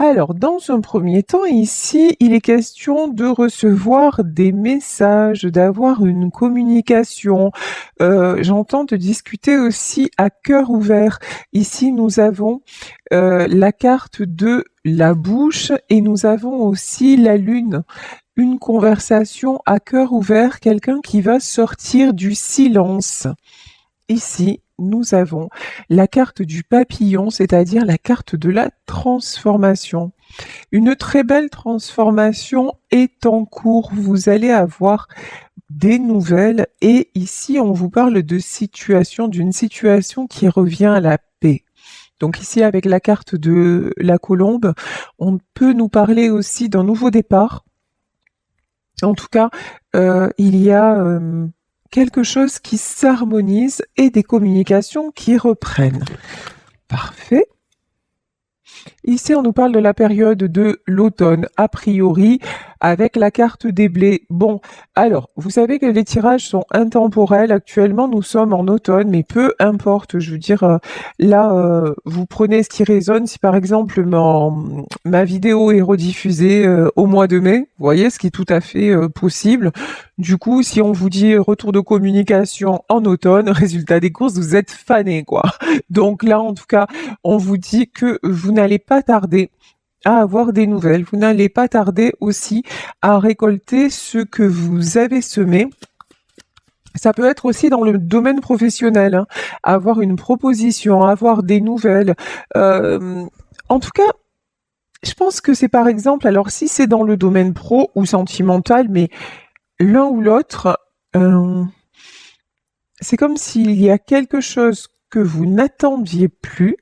Alors, dans un premier temps, ici, il est question de recevoir des messages, d'avoir une communication. J'entends de discuter aussi à cœur ouvert. Ici, nous avons la carte de la bouche et nous avons aussi la lune. Une conversation à cœur ouvert, quelqu'un qui va sortir du silence. Ici, nous avons la carte du papillon, c'est-à-dire la carte de la transformation. Une très belle transformation est en cours. Vous allez avoir des nouvelles et ici, on vous parle de situation, d'une situation qui revient à la paix. Donc ici, avec la carte de la colombe, on peut nous parler aussi d'un nouveau départ. En tout cas, il y a quelque chose qui s'harmonise et des communications qui reprennent. Parfait. Ici, on nous parle de la période de l'automne, a priori, avec la carte des blés. Bon, alors, vous savez que les tirages sont intemporels. Actuellement, nous sommes en automne, mais peu importe. Je veux dire, là, vous prenez ce qui résonne. Si par exemple, ma vidéo est rediffusée au mois de mai, vous voyez, ce qui est tout à fait possible. Du coup, si on vous dit retour de communication en automne, résultat des courses, vous êtes fané, quoi. Donc là, en tout cas, on vous dit que vous n'allez pas tarder à avoir des nouvelles. Vous n'allez pas tarder aussi à récolter ce que vous avez semé. Ça peut être aussi dans le domaine professionnel, hein, avoir une proposition, avoir des nouvelles. En tout cas, je pense que c'est par exemple, alors si c'est dans le domaine pro ou sentimental, mais l'un ou l'autre, c'est comme s'il y a quelque chose que vous n'attendiez plus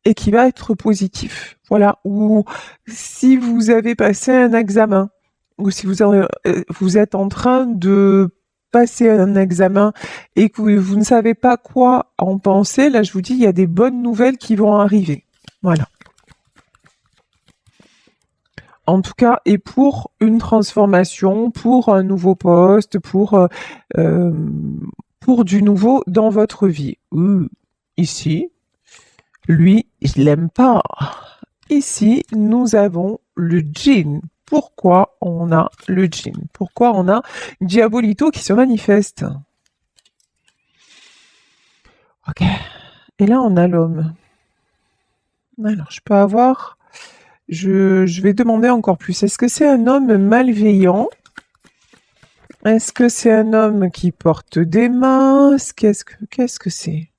et qui va être positif. Voilà. Ou si vous avez passé un examen, ou si vous êtes en train de passer un examen et que vous ne savez pas quoi en penser, là je vous dis, il y a des bonnes nouvelles qui vont arriver. Voilà. En tout cas, et pour une transformation, pour un nouveau poste, pour du nouveau dans votre vie. Ici, lui, je l'aime pas. Ici, nous avons le djinn. Pourquoi on a le djinn? Pourquoi on a Diabolito qui se manifeste? Ok. Et là, on a l'homme. Alors, je peux avoir... Je vais demander encore plus. Est-ce que c'est un homme malveillant? Est-ce que c'est un homme qui porte des masques? Qu'est-ce que c'est?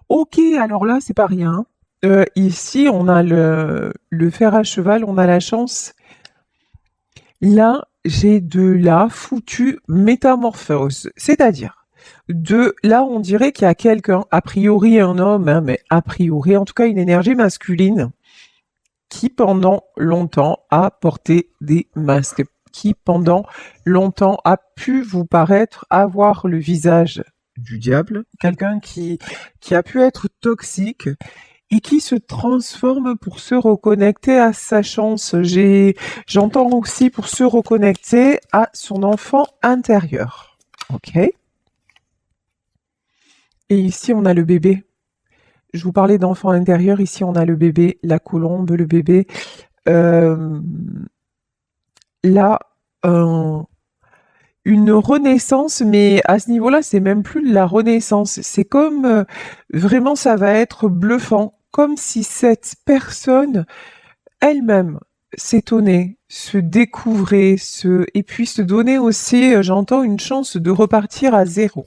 Ok, alors là, c'est pas rien. Ici, on a le fer à cheval, on a la chance. Là, j'ai de la foutue métamorphose. C'est-à-dire, là, on dirait qu'il y a quelqu'un, a priori un homme, hein, mais a priori, en tout cas, une énergie masculine, qui pendant longtemps a porté des masques, qui pendant longtemps a pu vous paraître avoir le visage du diable, quelqu'un qui a pu être toxique et qui se transforme pour se reconnecter à sa chance. J'entends aussi pour se reconnecter à son enfant intérieur. Ok. Et ici, on a le bébé. Je vous parlais d'enfant intérieur. Ici, on a le bébé, la colombe, le bébé. Là, une renaissance, mais à ce niveau-là, c'est même plus de la renaissance. C'est comme vraiment, ça va être bluffant, comme si cette personne elle-même s'étonnait, se découvrait, et puis se donnait aussi, j'entends, une chance de repartir à zéro.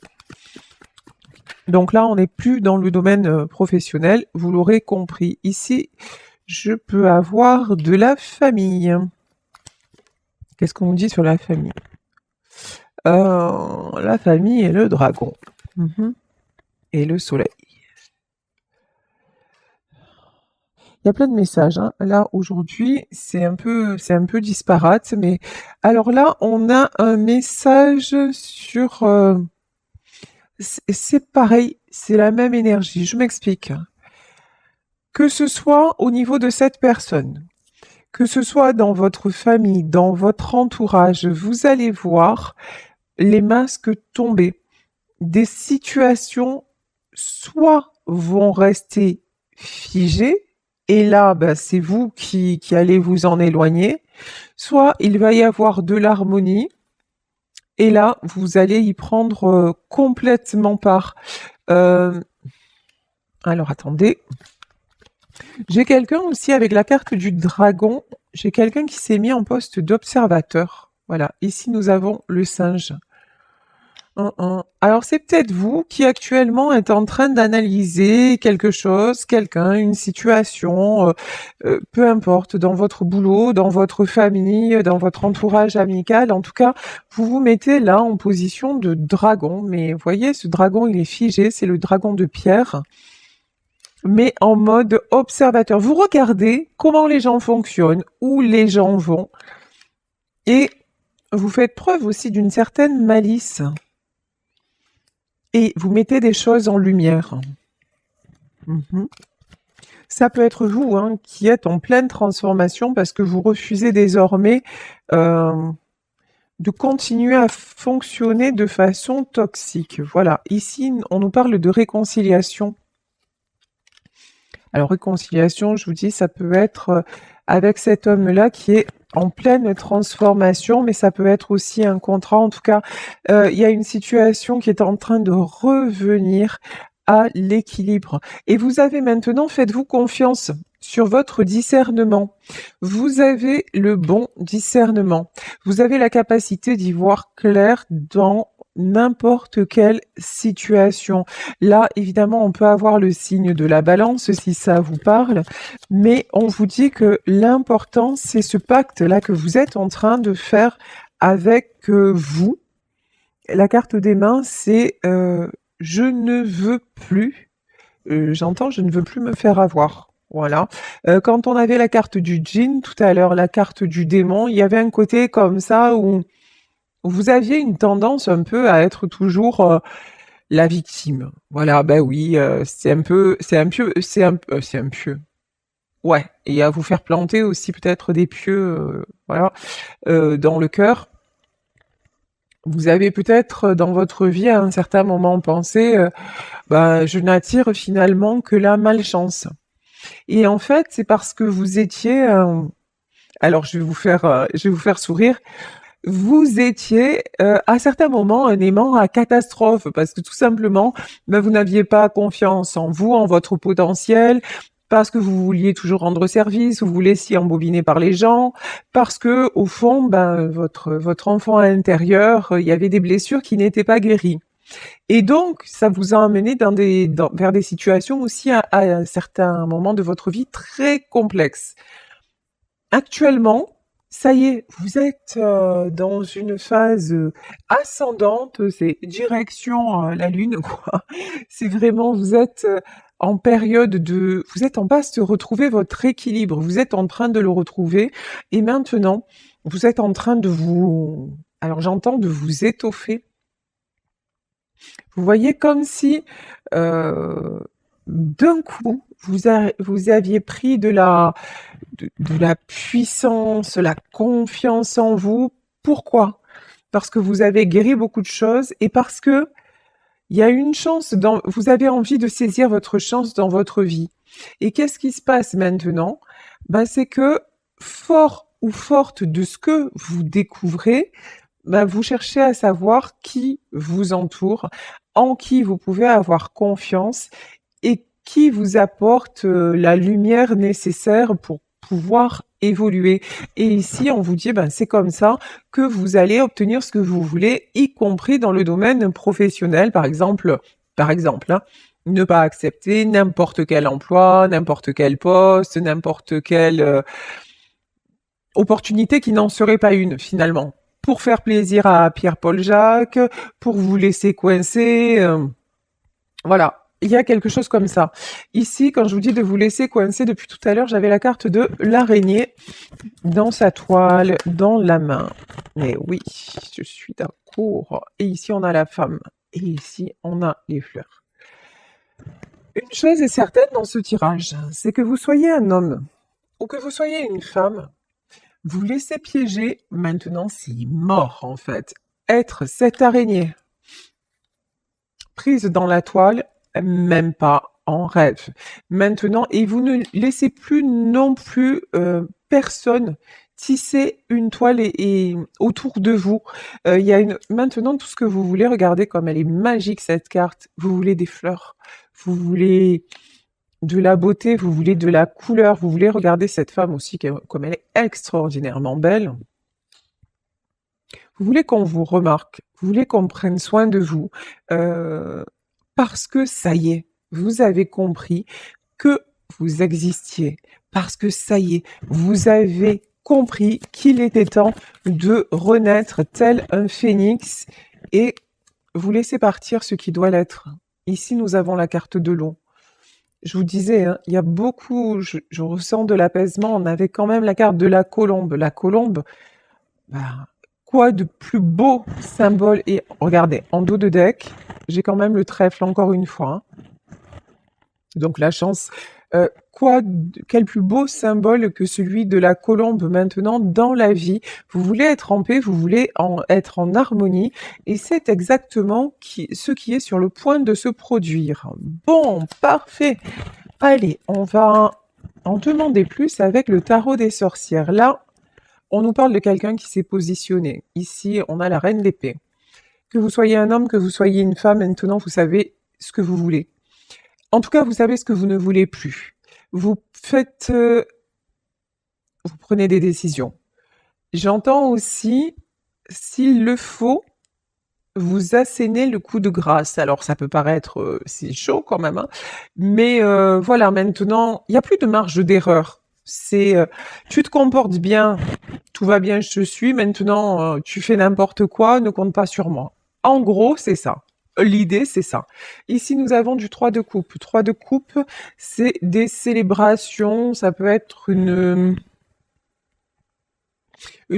Donc là, on n'est plus dans le domaine professionnel, vous l'aurez compris. Ici, je peux avoir de la famille. Qu'est-ce qu'on nous dit sur la famille? La famille et le dragon. Et le soleil. Il y a plein de messages, hein. Là, aujourd'hui, c'est un peu disparate, mais alors là, on a un message sur... c'est pareil, c'est la même énergie. Je m'explique. Que ce soit au niveau de cette personne, que ce soit dans votre famille, dans votre entourage, vous allez voir les masques tomber. Des situations soit vont rester figé, et là, c'est vous qui allez vous en éloigner, soit il va y avoir de l'harmonie, et là, vous allez y prendre complètement part. Alors attendez, j'ai quelqu'un aussi avec la carte du dragon, j'ai quelqu'un qui s'est mis en poste d'observateur. Voilà, ici nous avons le singe. Alors c'est peut-être vous qui actuellement êtes en train d'analyser quelque chose, quelqu'un, une situation, peu importe, dans votre boulot, dans votre famille, dans votre entourage amical. En tout cas, vous vous mettez là en position de dragon. Mais vous voyez, ce dragon, il est figé, c'est le dragon de pierre, mais en mode observateur. Vous regardez comment les gens fonctionnent, où les gens vont, et vous faites preuve aussi d'une certaine malice. Et vous mettez des choses en lumière. Ça peut être vous qui êtes en pleine transformation parce que vous refusez désormais de continuer à fonctionner de façon toxique. Voilà, ici on nous parle de réconciliation. Alors réconciliation, je vous dis, ça peut être avec cet homme-là qui est en pleine transformation, mais ça peut être aussi un contrat. En tout cas, il y a une situation qui est en train de revenir à l'équilibre. Et vous avez maintenant, faites-vous confiance sur votre discernement. Vous avez le bon discernement. Vous avez la capacité d'y voir clair dans n'importe quelle situation. Là, évidemment, on peut avoir le signe de la balance si ça vous parle, mais on vous dit que l'important, c'est ce pacte-là que vous êtes en train de faire avec vous. La carte des mains, c'est je ne veux plus. J'entends, je ne veux plus me faire avoir. Voilà. Quand on avait la carte du djinn tout à l'heure, la carte du démon, il y avait un côté comme ça où vous aviez une tendance un peu à être toujours la victime. Voilà, oui, c'est un pieu. Ouais, et à vous faire planter aussi peut-être des pieux, voilà, dans le cœur. Vous avez peut-être dans votre vie à un certain moment pensé, je n'attire finalement que la malchance. Et en fait, c'est parce que vous étiez, alors je vais vous faire sourire. Vous étiez à certains moments un aimant à catastrophe parce que tout simplement, vous n'aviez pas confiance en vous, en votre potentiel, parce que vous vouliez toujours rendre service, vous vous laissiez embobiner par les gens, parce que au fond, votre enfant intérieur, il y avait des blessures qui n'étaient pas guéries. Et donc, ça vous a amené vers des situations aussi à un certain moment de votre vie très complexes. Actuellement, ça y est, vous êtes dans une phase ascendante, c'est direction la Lune, quoi. C'est vraiment, vous êtes en période vous êtes en passe de retrouver votre équilibre, vous êtes en train de le retrouver, et maintenant, vous êtes en train alors j'entends de vous étoffer. Vous voyez comme si d'un coup, vous aviez pris de la puissance, la confiance en vous. Pourquoi? Parce que vous avez guéri beaucoup de choses et parce que il y a une chance vous avez envie de saisir votre chance dans votre vie. Et qu'est-ce qui se passe maintenant? C'est que fort ou forte de ce que vous découvrez, vous cherchez à savoir qui vous entoure, en qui vous pouvez avoir confiance et qui vous apporte la lumière nécessaire pour pouvoir évoluer. Et ici, on vous dit, c'est comme ça que vous allez obtenir ce que vous voulez, y compris dans le domaine professionnel, par exemple, ne pas accepter n'importe quel emploi, n'importe quel poste, n'importe quelle opportunité qui n'en serait pas une, finalement. Pour faire plaisir à Pierre-Paul Jacques, pour vous laisser coincer, voilà. Il y a quelque chose comme ça. Ici, quand je vous dis de vous laisser coincer depuis tout à l'heure, j'avais la carte de l'araignée dans sa toile, dans la main. Mais oui, je suis d'accord. Et ici, on a la femme. Et ici, on a les fleurs. Une chose est certaine dans ce tirage, c'est que vous soyez un homme ou que vous soyez une femme, vous laissez piéger, maintenant c'est mort en fait, être cette araignée prise dans la toile, même pas en rêve. Maintenant, et vous ne laissez plus non plus personne tisser une toile et autour de vous. Il y a maintenant tout ce que vous voulez, regardez comme elle est magique cette carte. Vous voulez des fleurs, vous voulez de la beauté, vous voulez de la couleur, vous voulez regarder cette femme aussi comme elle est extraordinairement belle. Vous voulez qu'on vous remarque, vous voulez qu'on prenne soin de vous, parce que ça y est, vous avez compris que vous existiez, parce que ça y est, vous avez compris qu'il était temps de renaître tel un phénix et vous laissez partir ce qui doit l'être. Ici, nous avons la carte de l'eau. Je vous disais, hein, il y a beaucoup, je ressens de l'apaisement. On avait quand même la carte de la colombe. La colombe, bah, quoi de plus beau symbole? Et regardez, en dos de deck, j'ai quand même le trèfle encore une fois, hein. Donc la chance. Quel plus beau symbole que celui de la colombe maintenant dans la vie. Vous voulez être en paix, vous voulez être en harmonie, et c'est exactement ce qui est sur le point de se produire. Bon, parfait. Allez, on va en demander plus avec le tarot des sorcières. Là, on nous parle de quelqu'un qui s'est positionné. Ici, on a la reine d'épée. Que vous soyez un homme, que vous soyez une femme, maintenant, vous savez ce que vous voulez. En tout cas, vous savez ce que vous ne voulez plus. Vous faites... vous prenez des décisions. J'entends aussi, s'il le faut, vous assénez le coup de grâce. Alors, ça peut paraître c'est chaud quand même, hein, mais voilà, maintenant, il n'y a plus de marge d'erreur. C'est tu te comportes bien, tout va bien, je te suis. Maintenant, tu fais n'importe quoi, ne compte pas sur moi. En gros, c'est ça. L'idée, c'est ça. Ici, nous avons du 3 de coupe. 3 de coupe, c'est des célébrations, ça peut être une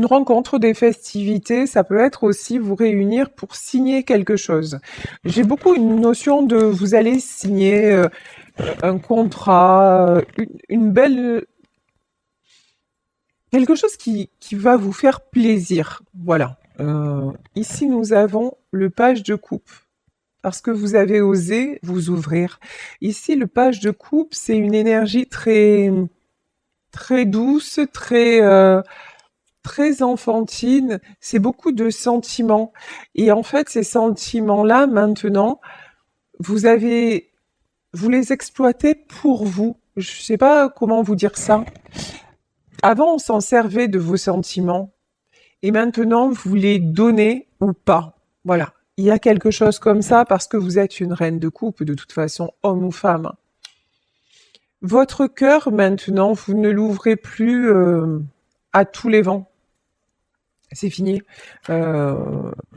rencontre, des festivités, ça peut être aussi vous réunir pour signer quelque chose. J'ai beaucoup une notion de vous allez signer un contrat, une belle... quelque chose qui va vous faire plaisir. Voilà. Ici, nous avons le page de coupe. Parce que vous avez osé vous ouvrir. Ici, le page de coupe, c'est une énergie très, très douce, très enfantine. C'est beaucoup de sentiments. Et en fait, ces sentiments-là, maintenant, vous les exploitez pour vous. Je sais pas comment vous dire ça. Avant, on s'en servait de vos sentiments. Et maintenant, vous les donnez ou pas. Voilà. Il y a quelque chose comme ça parce que vous êtes une reine de coupe, de toute façon, homme ou femme. Votre cœur, maintenant, vous ne l'ouvrez plus à tous les vents. C'est fini.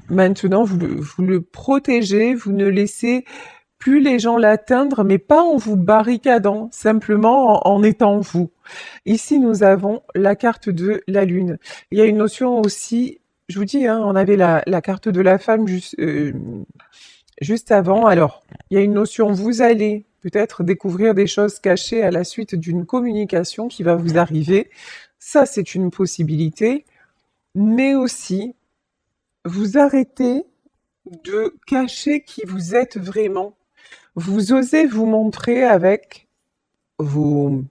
Maintenant, vous le protégez, vous ne laissez plus les gens l'atteindre, mais pas en vous barricadant, simplement en étant vous. Ici, nous avons la carte de la lune. Il y a une notion aussi, je vous dis, hein, on avait la carte de la femme juste avant. Alors, il y a une notion, vous allez peut-être découvrir des choses cachées à la suite d'une communication qui va vous arriver. Ça, c'est une possibilité. Mais aussi, vous arrêtez de cacher qui vous êtes vraiment. Vous osez vous montrer avec vos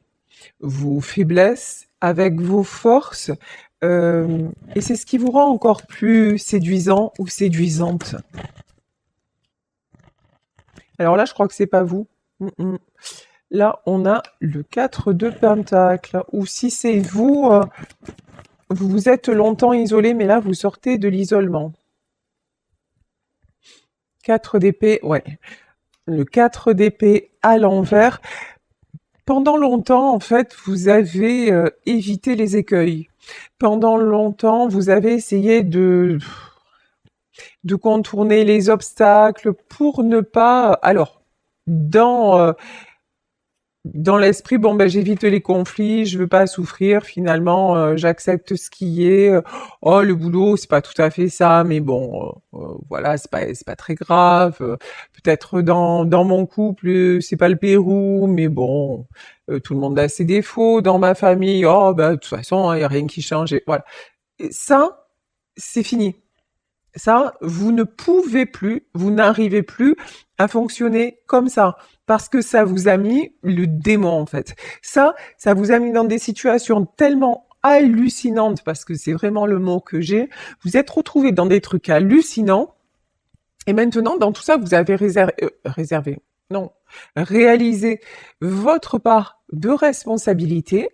faiblesses, avec vos forces, et c'est ce qui vous rend encore plus séduisant ou séduisante. Alors là, je crois que c'est pas vous. Là, on a le 4 de Pentacle, ou si c'est vous, vous vous êtes longtemps isolé, mais là, vous sortez de l'isolement. 4 d'épée, ouais. Le 4 d'épée à l'envers. Pendant longtemps, en fait, vous avez évité les écueils. Pendant longtemps, vous avez essayé de contourner les obstacles pour ne pas... Alors, dans l'esprit, bon, ben, j'évite les conflits, je veux pas souffrir, finalement, j'accepte ce qui est. Oh, le boulot, c'est pas tout à fait ça, mais bon, voilà, c'est pas très grave. Peut-être dans mon couple, c'est pas le Pérou, mais bon, tout le monde a ses défauts. Dans ma famille, oh, ben, de toute façon, il y a rien qui change. Et voilà. Et ça, c'est fini. Ça, vous ne pouvez plus, vous n'arrivez plus à fonctionner comme ça parce que ça vous a mis le démon en fait. Ça vous a mis dans des situations tellement hallucinantes parce que c'est vraiment le mot que j'ai. Vous êtes retrouvé dans des trucs hallucinants et maintenant dans tout ça vous avez réservé, non, réalisé votre part de responsabilité.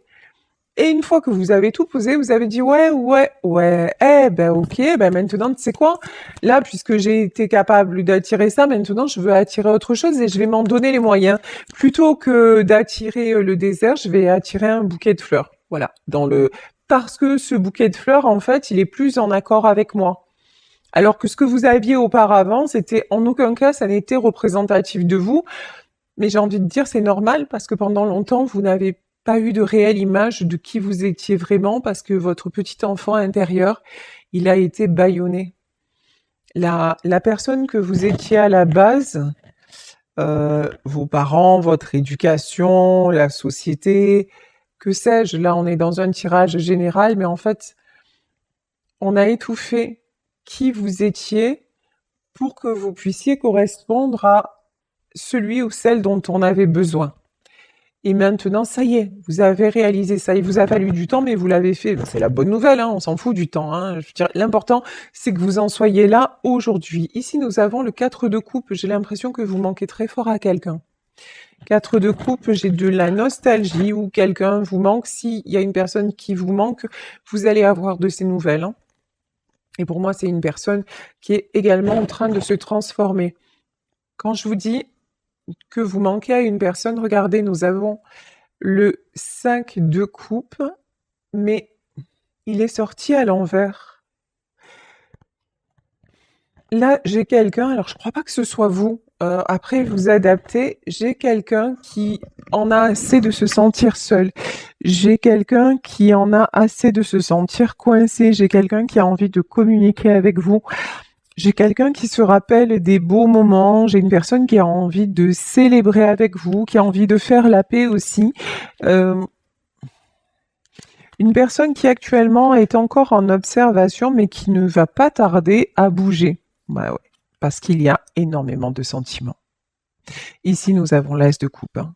Et une fois que vous avez tout posé, vous avez dit ouais, ok, ben maintenant tu sais quoi, là puisque j'ai été capable d'attirer ça, maintenant je veux attirer autre chose et je vais m'en donner les moyens. Plutôt que d'attirer le désert, je vais attirer un bouquet de fleurs. Voilà, parce que ce bouquet de fleurs en fait, il est plus en accord avec moi. Alors que ce que vous aviez auparavant, c'était en aucun cas ça n'était représentatif de vous. Mais j'ai envie de dire c'est normal parce que pendant longtemps vous n'avez pas eu de réelle image de qui vous étiez vraiment parce que votre petit enfant intérieur, il a été bâillonné. La personne que vous étiez à la base, vos parents, votre éducation, la société, que sais-je, là on est dans un tirage général, mais en fait, on a étouffé qui vous étiez pour que vous puissiez correspondre à celui ou celle dont on avait besoin. Et maintenant, ça y est, vous avez réalisé ça. Il vous a fallu du temps, mais vous l'avez fait. Ben, c'est la bonne nouvelle, hein, on s'en fout du temps. Hein. Je veux dire, l'important, c'est que vous en soyez là aujourd'hui. Ici, nous avons le 4 de coupe. J'ai l'impression que vous manquez très fort à quelqu'un. 4 de coupe, j'ai de la nostalgie ou quelqu'un vous manque. S'il y a une personne qui vous manque, vous allez avoir de ces nouvelles. Hein. Et pour moi, c'est une personne qui est également en train de se transformer. Quand je vous dis que vous manquez à une personne, regardez, nous avons le 5 de coupe, mais il est sorti à l'envers. Là, j'ai quelqu'un, alors je crois pas que ce soit vous, après vous adaptez, j'ai quelqu'un qui en a assez de se sentir seul. J'ai quelqu'un qui en a assez de se sentir coincé. J'ai quelqu'un qui a envie de communiquer avec vous. J'ai quelqu'un qui se rappelle des beaux moments. J'ai une personne qui a envie de célébrer avec vous, qui a envie de faire la paix aussi. Une personne qui actuellement est encore en observation, mais qui ne va pas tarder à bouger. Bah ouais, parce qu'il y a énormément de sentiments. Ici, nous avons l'as de coupe. Hein.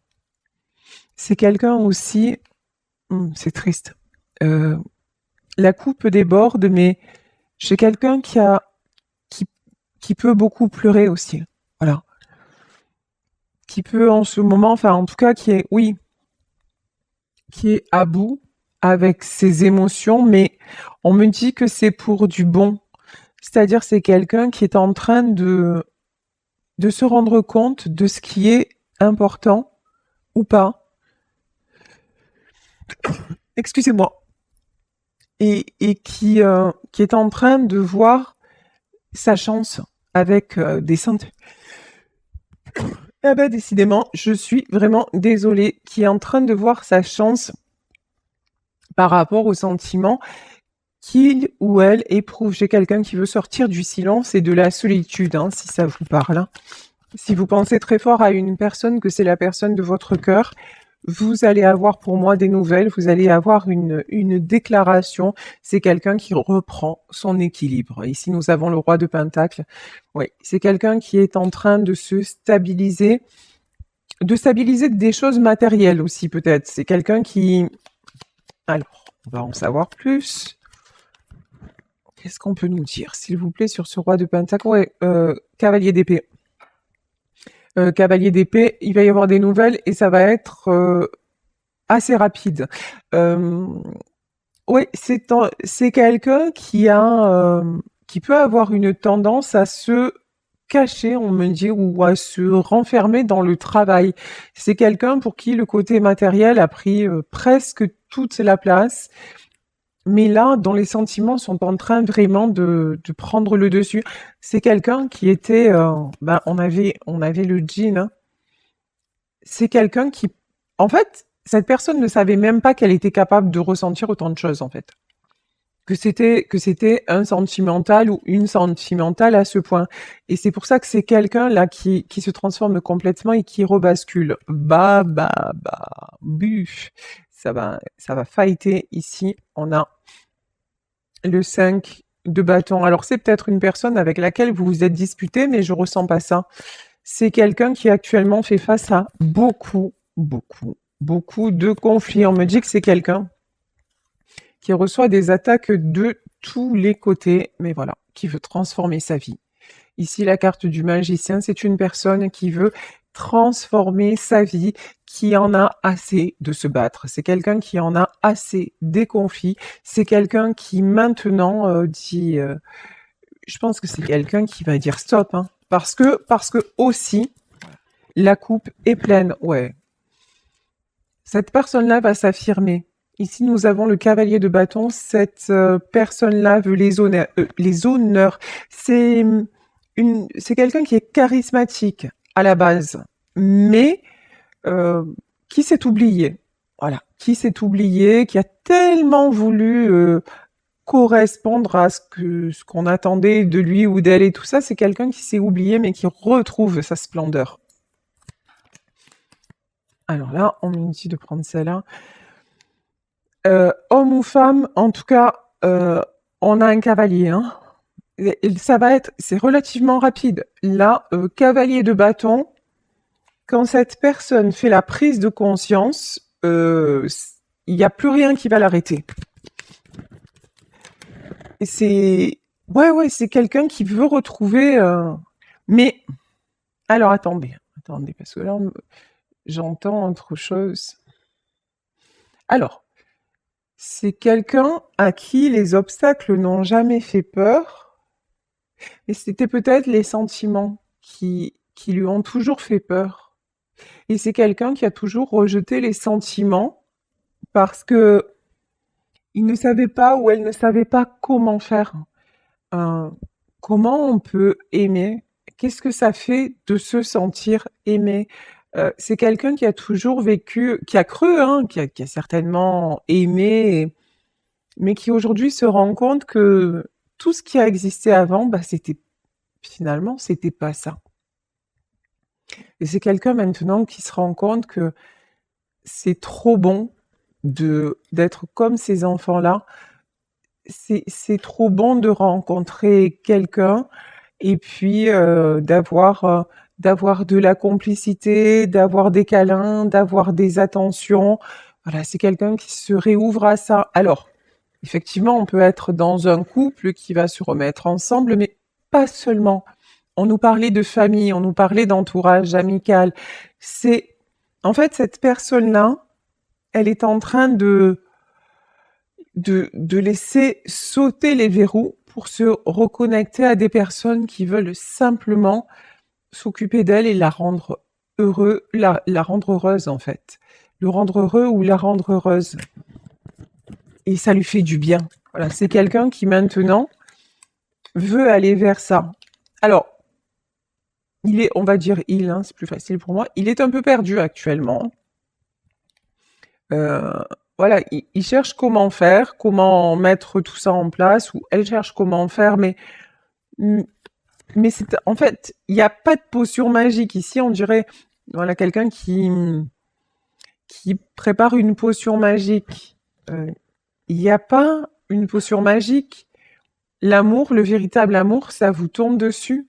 C'est quelqu'un aussi, c'est triste. La coupe déborde, mais j'ai quelqu'un qui peut beaucoup pleurer aussi. Voilà. Qui peut en ce moment, enfin en tout cas qui est, oui, qui est à bout avec ses émotions, mais on me dit que c'est pour du bon. C'est-à-dire c'est quelqu'un qui est en train de se rendre compte de ce qui est important ou pas. Excusez-moi. Et qui est en train de voir sa chance avec des sentiments. Ah ben décidément, je suis vraiment désolée, qui est en train de voir sa chance par rapport aux sentiments qu'il ou elle éprouve. J'ai quelqu'un qui veut sortir du silence et de la solitude, hein, si ça vous parle. Hein. Si vous pensez très fort à une personne, que c'est la personne de votre cœur, vous allez avoir pour moi des nouvelles, vous allez avoir une déclaration. C'est quelqu'un qui reprend son équilibre. Ici, nous avons le roi de Pentacle. Oui, c'est quelqu'un qui est en train de se stabiliser, des choses matérielles aussi peut-être. C'est quelqu'un qui... Alors, on va en savoir plus. Qu'est-ce qu'on peut nous dire, s'il vous plaît, sur ce roi de Pentacle? Ouais, cavalier d'épée. Cavalier d'épée, il va y avoir des nouvelles et ça va être assez rapide. Oui, c'est quelqu'un qui peut avoir une tendance à se cacher, on me dit, ou à se renfermer dans le travail. C'est quelqu'un pour qui le côté matériel a pris presque toute la place. Mais là, dont les sentiments sont en train vraiment de prendre le dessus. C'est quelqu'un qui était, on avait le djinn. Hein. C'est quelqu'un qui, en fait, cette personne ne savait même pas qu'elle était capable de ressentir autant de choses, en fait. Que c'était un sentimental ou une sentimentale à ce point. Et c'est pour ça que c'est quelqu'un là qui se transforme complètement et qui rebascule. Buf. Ça va fighter ici. On a le 5 de bâton. Alors c'est peut-être une personne avec laquelle vous vous êtes disputé, mais je ressens pas ça. C'est quelqu'un qui actuellement fait face à beaucoup de conflits. On me dit que c'est quelqu'un qui reçoit des attaques de tous les côtés, mais voilà, qui veut transformer sa vie. Ici, la carte du magicien, c'est une personne qui veut transformer sa vie, qui en a assez de se battre. C'est quelqu'un qui en a assez des conflits. C'est quelqu'un qui maintenant dit, je pense que c'est quelqu'un qui va dire stop, hein, parce que aussi la coupe est pleine. Ouais, cette personne-là va s'affirmer. Ici, nous avons le cavalier de bâton. Cette personne-là veut les honneurs. C'est quelqu'un qui est charismatique à la base, mais qui s'est oublié. Voilà, qui s'est oublié, qui a tellement voulu correspondre à ce qu'on attendait de lui ou d'elle et tout ça. C'est quelqu'un qui s'est oublié, mais qui retrouve sa splendeur. Alors là, on me dit de prendre celle-là. Homme ou femme, en tout cas, on a un cavalier. Hein. Ça va être, c'est relativement rapide. Là, cavalier de bâton, quand cette personne fait la prise de conscience, il n'y a plus rien qui va l'arrêter. Et c'est, ouais, c'est quelqu'un qui veut retrouver. Mais alors attendez, parce que là, j'entends autre chose. Alors, c'est quelqu'un à qui les obstacles n'ont jamais fait peur, mais c'était peut-être les sentiments qui lui ont toujours fait peur. Et c'est quelqu'un qui a toujours rejeté les sentiments parce que il ne savait pas ou elle ne savait pas comment faire. Comment on peut aimer? Qu'est-ce que ça fait de se sentir aimé? C'est quelqu'un qui a toujours vécu, qui a cru, hein, qui a certainement aimé, mais qui aujourd'hui se rend compte que tout ce qui a existé avant, bah, c'était pas ça. Et c'est quelqu'un maintenant qui se rend compte que c'est trop bon d'être comme ces enfants-là. C'est trop bon de rencontrer quelqu'un et puis d'avoir de la complicité, d'avoir des câlins, d'avoir des attentions. Voilà, c'est quelqu'un qui se réouvre à ça. Alors, effectivement, on peut être dans un couple qui va se remettre ensemble, mais pas seulement. On nous parlait de famille, on nous parlait d'entourage amical. En fait, cette personne-là, elle est en train de laisser sauter les verrous pour se reconnecter à des personnes qui veulent simplement s'occuper d'elle et la rendre la rendre heureuse en fait. Le rendre heureux ou la rendre heureuse. Et ça lui fait du bien. Voilà, c'est quelqu'un qui maintenant veut aller vers ça. Alors, on va dire hein, c'est plus facile pour moi, il est un peu perdu actuellement. Voilà, il cherche comment faire, comment mettre tout ça en place, ou elle cherche comment faire, mais en fait, il n'y a pas de potion magique ici. On dirait, voilà, quelqu'un qui prépare une potion magique. Il n'y a pas une potion magique. L'amour, le véritable amour, ça vous tombe dessus.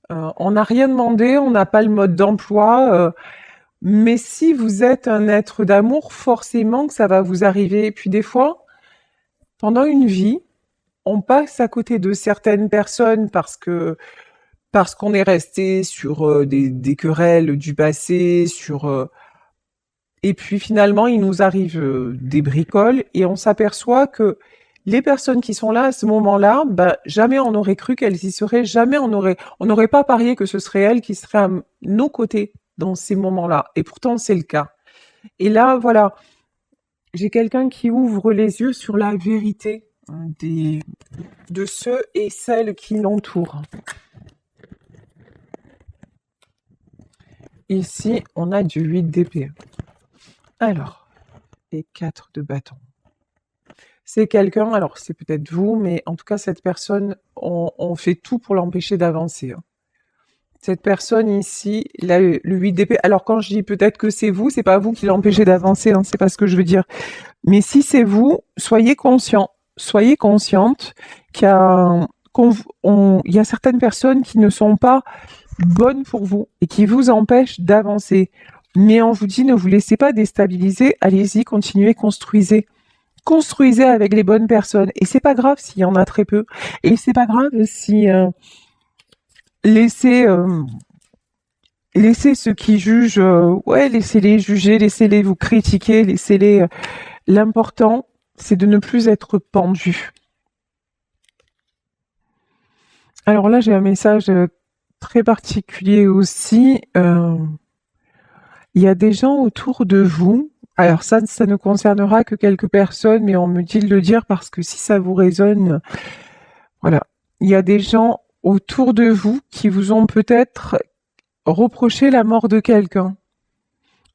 On n'a rien demandé, on n'a pas le mode d'emploi. Mais si vous êtes un être d'amour, forcément que ça va vous arriver. Et puis des fois, pendant une vie, on passe à côté de certaines personnes parce qu'on est resté sur des querelles du passé, et puis finalement, il nous arrive des bricoles et on s'aperçoit que les personnes qui sont là à ce moment-là, bah, jamais on aurait cru qu'elles y seraient, jamais on n'aurait pas parié que ce serait elles qui seraient à nos côtés dans ces moments-là. Et pourtant, c'est le cas. Et là, voilà, j'ai quelqu'un qui ouvre les yeux sur la vérité de ceux et celles qui l'entourent. Ici, on a du 8 d'épée. Alors, et 4 de bâton. C'est quelqu'un, alors c'est peut-être vous, mais en tout cas, cette personne, on fait tout pour l'empêcher d'avancer. Hein. Cette personne ici, là, le 8 d'épée. Alors quand je dis peut-être que c'est pas vous qui l'empêchez d'avancer, hein, c'est pas ce que je veux dire. Mais si c'est vous, soyez conscient. soyez consciente il y a certaines personnes qui ne sont pas bonnes pour vous et qui vous empêchent d'avancer. Mais on vous dit, ne vous laissez pas déstabiliser, allez-y, continuez, construisez. Construisez avec les bonnes personnes. Et c'est pas grave s'il y en a très peu. Et c'est pas grave si laissez ceux qui jugent, ouais, laissez-les juger, laissez-les vous critiquer, laissez-les. L'important, c'est de ne plus être pendu. Alors là, j'ai un message très particulier aussi. Il y a des gens autour de vous. Alors ça ne concernera que quelques personnes, mais on me dit de le dire parce que si ça vous résonne, voilà. Il y a des gens autour de vous qui vous ont peut-être reproché la mort de quelqu'un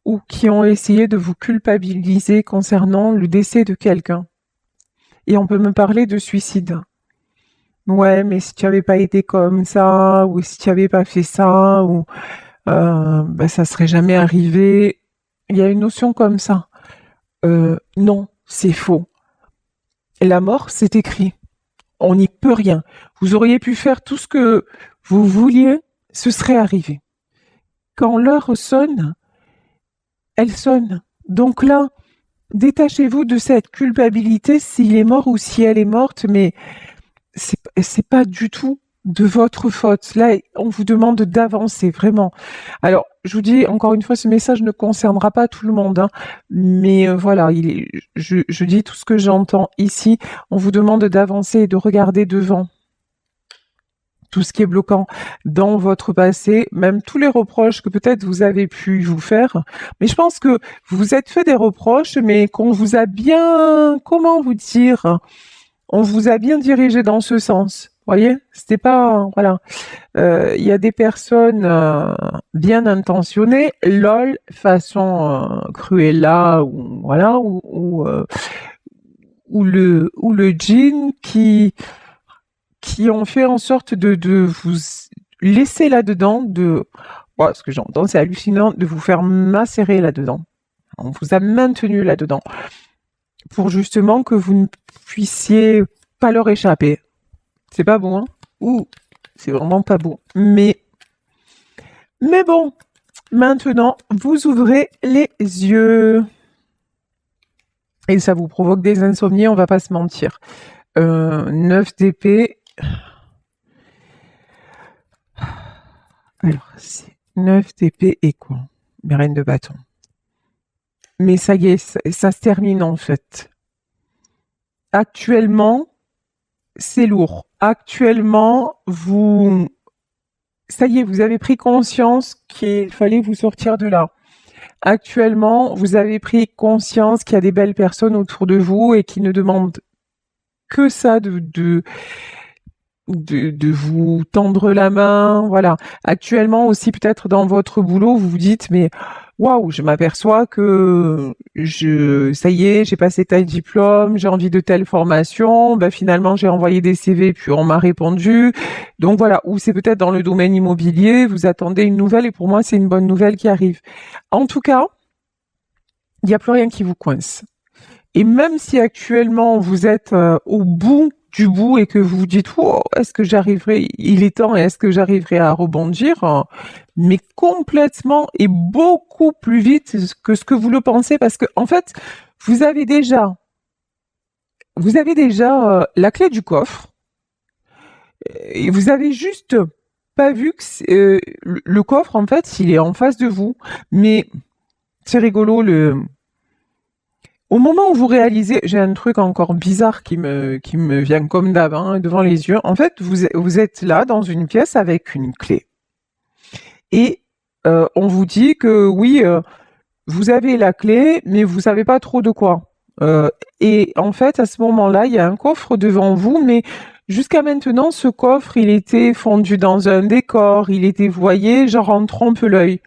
ou qui ont essayé de vous culpabiliser concernant le décès de quelqu'un. Et on peut me parler de suicide. Ouais, mais si tu avais pas été comme ça, ou si tu avais pas fait ça, ou ça serait jamais arrivé. Il y a une notion comme ça. Non, c'est faux. La mort, c'est écrit. On n'y peut rien. Vous auriez pu faire tout ce que vous vouliez, ce serait arrivé. Quand l'heure sonne, elle sonne. Donc là, détachez-vous de cette culpabilité s'il est mort ou si elle est morte, mais c'est pas du tout de votre faute. Là, on vous demande d'avancer, vraiment. Alors, je vous dis, encore une fois, ce message ne concernera pas tout le monde, hein, mais voilà, je dis tout ce que j'entends ici. On vous demande d'avancer et de regarder devant. Tout ce qui est bloquant dans votre passé, même tous les reproches que peut-être vous avez pu vous faire. Mais je pense que vous vous êtes fait des reproches, mais qu'on vous a bien, comment vous dire, on vous a bien dirigé dans ce sens. Voyez, c'était pas, voilà. Il y a des personnes bien intentionnées, lol, façon Cruella ou voilà, ou le djinn qui ont fait en sorte de vous laisser là-dedans, ce que j'entends, c'est hallucinant, de vous faire macérer là-dedans. On vous a maintenu là-dedans pour justement que vous ne puissiez pas leur échapper. C'est pas bon, hein? Ouh, c'est vraiment pas bon. Mais bon, maintenant, vous ouvrez les yeux. Et ça vous provoque des insomnies, on va pas se mentir. 9 d'épée. Alors, c'est 9 d'épée et quoi? Mais reine de bâton. Mais ça y est, ça se termine en fait. Actuellement, c'est lourd. Actuellement, ça y est, vous avez pris conscience qu'il fallait vous sortir de là. Actuellement, vous avez pris conscience qu'il y a des belles personnes autour de vous et qui ne demandent que ça de vous tendre la main, voilà. Actuellement aussi, peut-être dans votre boulot, vous vous dites, mais waouh, je m'aperçois que ça y est, j'ai passé tel diplôme, j'ai envie de telle formation, finalement j'ai envoyé des CV puis on m'a répondu. Donc voilà, ou c'est peut-être dans le domaine immobilier, vous attendez une nouvelle et pour moi c'est une bonne nouvelle qui arrive. En tout cas, il n'y a plus rien qui vous coince. Et même si actuellement vous êtes au bout du bout et que vous vous dites oh, est-ce que j'arriverai, il est temps, et est-ce que j'arriverai à rebondir, mais complètement et beaucoup plus vite que ce que vous le pensez, parce que en fait vous avez déjà la clé du coffre et vous avez juste pas vu que le coffre en fait il est en face de vous, mais c'est rigolo au moment où vous réalisez, j'ai un truc encore bizarre qui me vient comme d'hab, hein, devant les yeux. En fait, vous êtes là dans une pièce avec une clé. Et on vous dit que oui, vous avez la clé, mais vous savez pas trop de quoi. Et en fait, à ce moment-là, il y a un coffre devant vous, mais jusqu'à maintenant, ce coffre, il était fondu dans un décor, il était, vous voyez, genre en trompe-l'œil.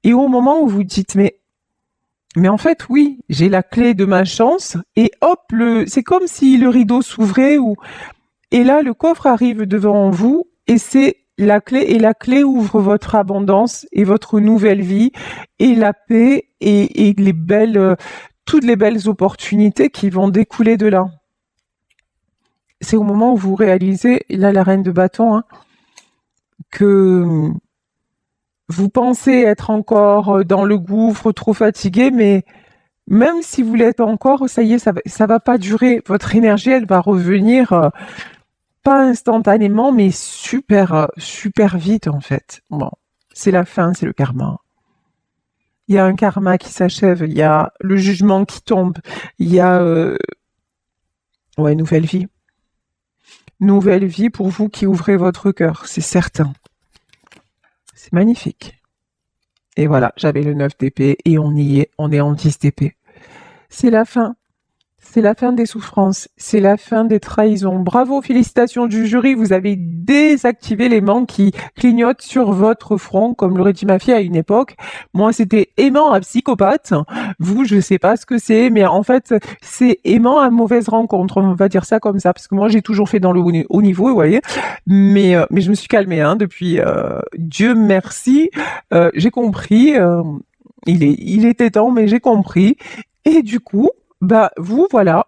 Et au moment où vous dites, mais en fait, oui, j'ai la clé de ma chance et hop, c'est comme si le rideau s'ouvrait et là, le coffre arrive devant vous et c'est la clé et la clé ouvre votre abondance et votre nouvelle vie et la paix et toutes les belles opportunités qui vont découler de là. c'est au moment où vous réalisez, là la reine de bâton, hein, que vous pensez être encore dans le gouffre, trop fatigué, mais même si vous l'êtes encore, ça y est, ça va pas durer. Votre énergie, elle va revenir, pas instantanément, mais super vite en fait. Bon, c'est la fin, c'est le karma. Il y a un karma qui s'achève, il y a le jugement qui tombe, il y a ouais, nouvelle vie. Nouvelle vie pour vous qui ouvrez votre cœur, c'est certain. C'est magnifique. Et voilà, j'avais le 9 d'épée et on y est, on est en 10 d'épée. C'est la fin. C'est la fin des souffrances, c'est la fin des trahisons. Bravo, félicitations du jury, vous avez désactivé l'aimant qui clignote sur votre front, comme l'aurait dit ma fille à une époque. Moi, c'était aimant à psychopathe. Vous, je sais pas ce que c'est, mais en fait, c'est aimant à mauvaise rencontre. On va dire ça comme ça, parce que moi, j'ai toujours fait dans le haut niveau, vous voyez. Mais je me suis calmée hein, depuis. Dieu merci, j'ai compris. Il était temps, mais j'ai compris. Et du coup, bah vous voilà,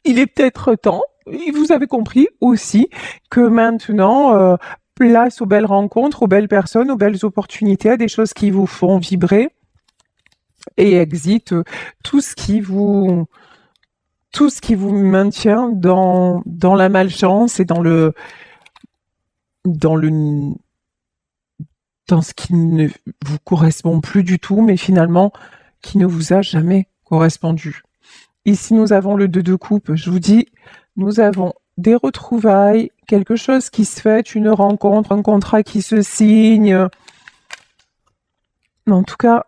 il est peut-être temps, et vous avez compris aussi que maintenant, place aux belles rencontres, aux belles personnes, aux belles opportunités, à des choses qui vous font vibrer et exit tout ce qui vous maintient dans la malchance et dans le dans ce qui ne vous correspond plus du tout, mais finalement qui ne vous a jamais correspondu. Ici, nous avons le 2 de coupe. Je vous dis, nous avons des retrouvailles, quelque chose qui se fait, une rencontre, un contrat qui se signe. Mais en tout cas,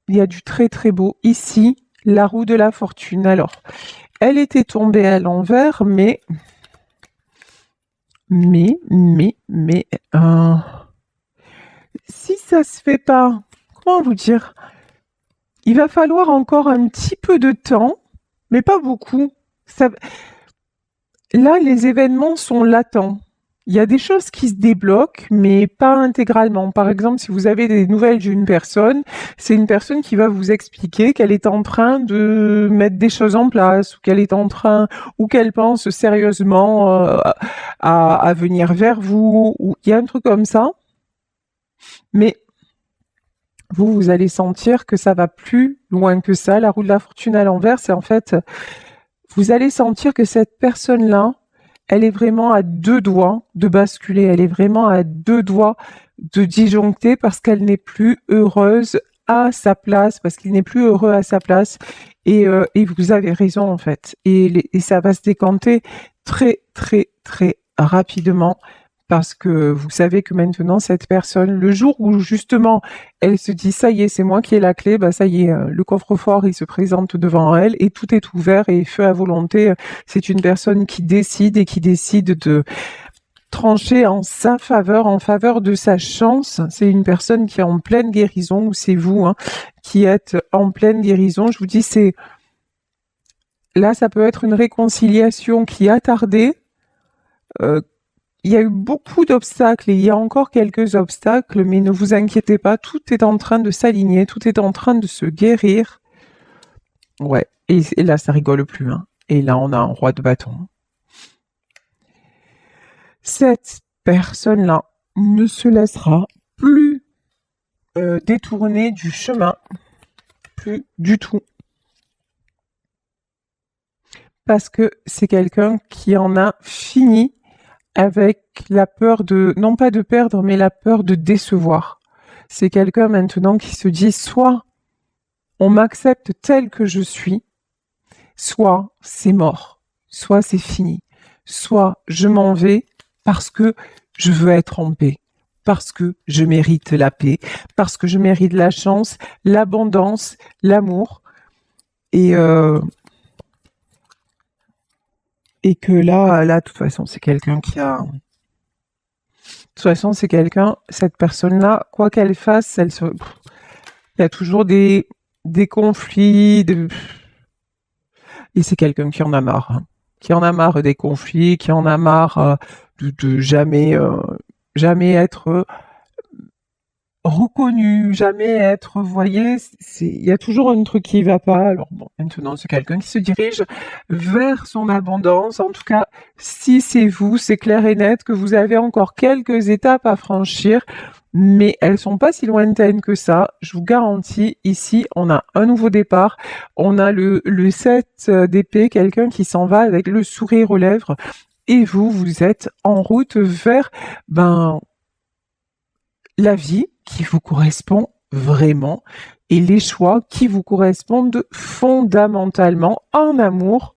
il y a du très très beau. Ici, la roue de la fortune. Alors, elle était tombée à l'envers, mais, si ça se fait pas, comment vous dire? Il va falloir encore un petit peu de temps, mais pas beaucoup. Là, les événements sont latents. Il y a des choses qui se débloquent, mais pas intégralement. Par exemple, si vous avez des nouvelles d'une personne, c'est une personne qui va vous expliquer qu'elle est en train de mettre des choses en place, ou qu'elle pense sérieusement à venir vers vous, ou il y a un truc comme ça. Mais vous allez sentir que ça va plus loin que ça. La roue de la fortune à l'envers, c'est en fait, vous allez sentir que cette personne-là, elle est vraiment à 2 doigts de basculer, elle est vraiment à 2 doigts de disjoncter parce qu'elle n'est plus heureuse à sa place, parce qu'il n'est plus heureux à sa place. Et vous avez raison en fait. Et ça va se décanter très rapidement parce que vous savez que maintenant cette personne, le jour où justement elle se dit ça y est, c'est moi qui ai la clé, bah ça y est, le coffre-fort il se présente devant elle et tout est ouvert et feu à volonté. C'est une personne qui décide de trancher en sa faveur, en faveur de sa chance. C'est une personne qui est en pleine guérison, ou c'est vous hein, qui êtes en pleine guérison. Je vous dis, là, ça peut être une réconciliation qui a tardé. Il y a eu beaucoup d'obstacles et il y a encore quelques obstacles, mais ne vous inquiétez pas, tout est en train de s'aligner, tout est en train de se guérir. Ouais, et là, ça rigole plus. Hein. Et là, on a un roi de bâton. Cette personne-là ne se laissera plus détourner du chemin, plus du tout. Parce que c'est quelqu'un qui en a fini avec la peur non pas de perdre, mais la peur de décevoir. C'est quelqu'un maintenant qui se dit soit on m'accepte tel que je suis, soit c'est mort, soit c'est fini, soit je m'en vais parce que je veux être en paix, parce que je mérite la paix, parce que je mérite la chance, l'abondance, l'amour, et que là, de toute façon, c'est quelqu'un qui a... De toute façon, c'est quelqu'un, cette personne-là, quoi qu'elle fasse, il y a toujours des conflits, et c'est quelqu'un qui en a marre. Hein. Qui en a marre des conflits, qui en a marre de jamais être reconnu, jamais être, vous voyez, il y a toujours un truc qui va pas. Alors bon, maintenant c'est quelqu'un qui se dirige vers son abondance. En tout cas, si c'est vous, c'est clair et net que vous avez encore quelques étapes à franchir, mais elles sont pas si lointaines que ça. Je vous garantis, ici, on a un nouveau départ. On a le 7 d'épée, quelqu'un qui s'en va avec le sourire aux lèvres. Et vous, vous êtes en route vers, la vie qui vous correspond vraiment et les choix qui vous correspondent fondamentalement en amour